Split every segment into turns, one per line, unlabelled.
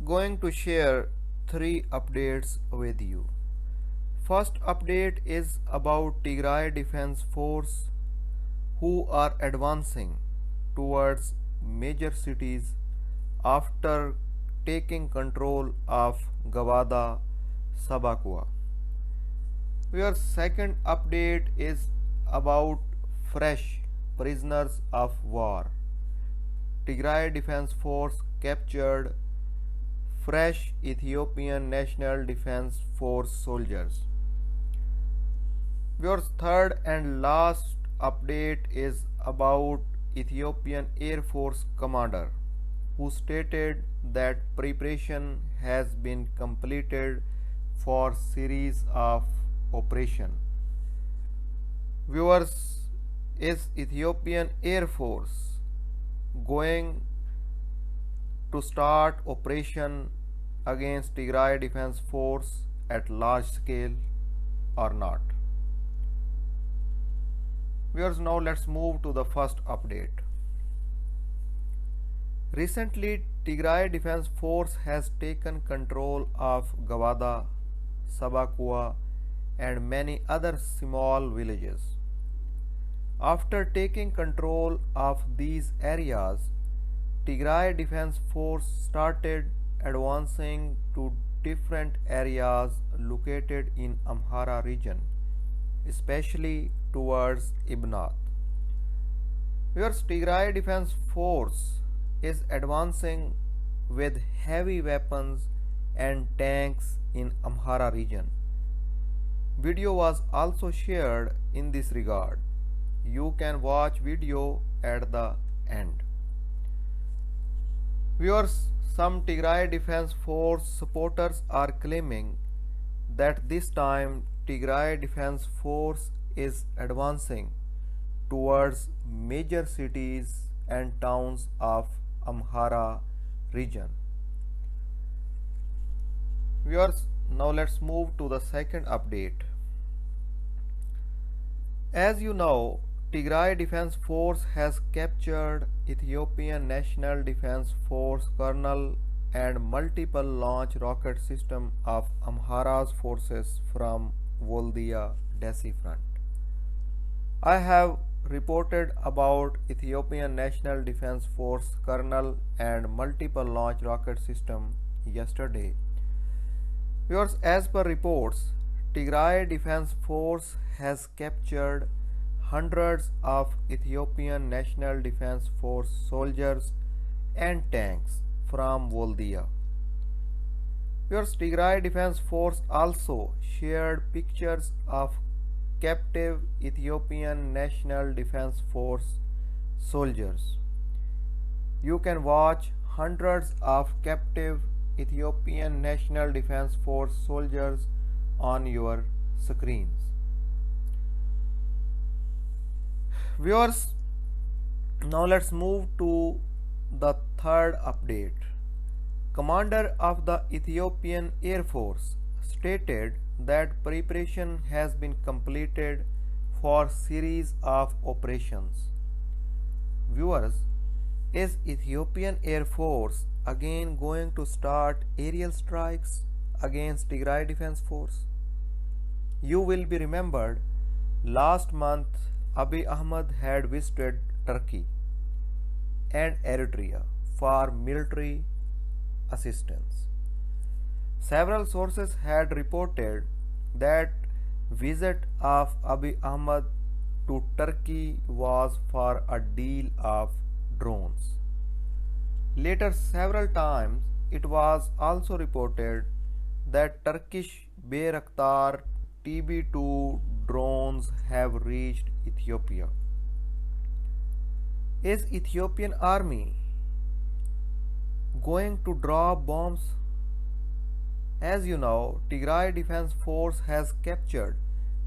going to share three updates with you. First update is about Tigray Defense Force who are advancing towards major cities after taking control of Gawada Sabakua. Your second update is about fresh prisoners of war. Tigray Defense Force captured fresh Ethiopian National Defense Force soldiers. Your third and last update is about Ethiopian Air Force commander who stated that preparation has been completed for series of operation. Viewers, is Ethiopian Air Force going to start operation against Tigray Defense Force at large scale or not? Viewers, now let's move to the first update. Recently, Tigray Defense Force has taken control of Gawada, Sabakua, and many other small villages. After taking control of these areas, Tigray Defense Force started advancing to different areas located in Amhara region, especially towards Ibnath. Where Tigray Defense Force is advancing with heavy weapons and tanks in Amhara region. Video was also shared in this regard. You can watch video at the end. Viewers, some Tigray Defense Force supporters are claiming that this time Tigray Defense Force is advancing towards major cities and towns of Amhara region. Viewers, now let's move to the second update. As you know, Tigray Defense Force has captured Ethiopian National Defense Force kernel and multiple launch rocket system of Amhara's forces from Woldia Desi front. I have reported about Ethiopian National Defense Force kernel and multiple launch rocket system yesterday. Viewers, as per reports, Tigray Defense Force has captured hundreds of Ethiopian National Defense Force soldiers and tanks from Woldia. Viewers, Tigray Defense Force also shared pictures of captive Ethiopian National Defense Force soldiers. You can watch hundreds of captive Ethiopian National Defense Force soldiers on your screens. Viewers, now let's move to the third update. Commander of the Ethiopian Air Force stated that preparation has been completed for series of operations. Viewers, is Ethiopian Air Force again going to start aerial strikes against Tigray Defense Force? You will be remembered last month Abiy Ahmed had visited Turkey and Eritrea for military assistance. Several sources had reported that visit of Abiy Ahmed to Turkey was for a deal of drones. Later, several times, it was also reported that Turkish Bayraktar TB2 drones have reached Ethiopia. Is Ethiopian army going to drop bombs? As you know, Tigray Defense Force has captured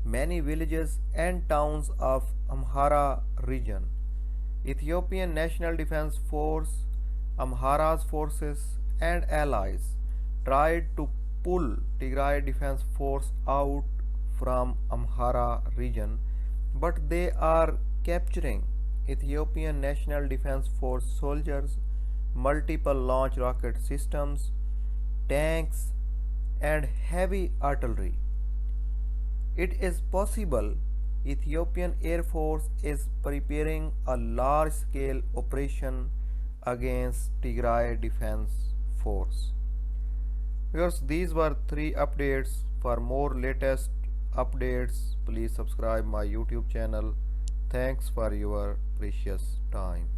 many villages and towns of Amhara region. Ethiopian National Defense Force, Amhara's forces and allies tried to pull Tigray Defense Force out from Amhara region, but they are capturing Ethiopian National Defense Force soldiers, multiple launch rocket systems, tanks, and heavy artillery. It is possible Ethiopian Air Force is preparing a large-scale operation against Tigray Defense Force. Viewers, these were 3 updates. For more latest updates, please subscribe my YouTube channel. Thanks for your precious time.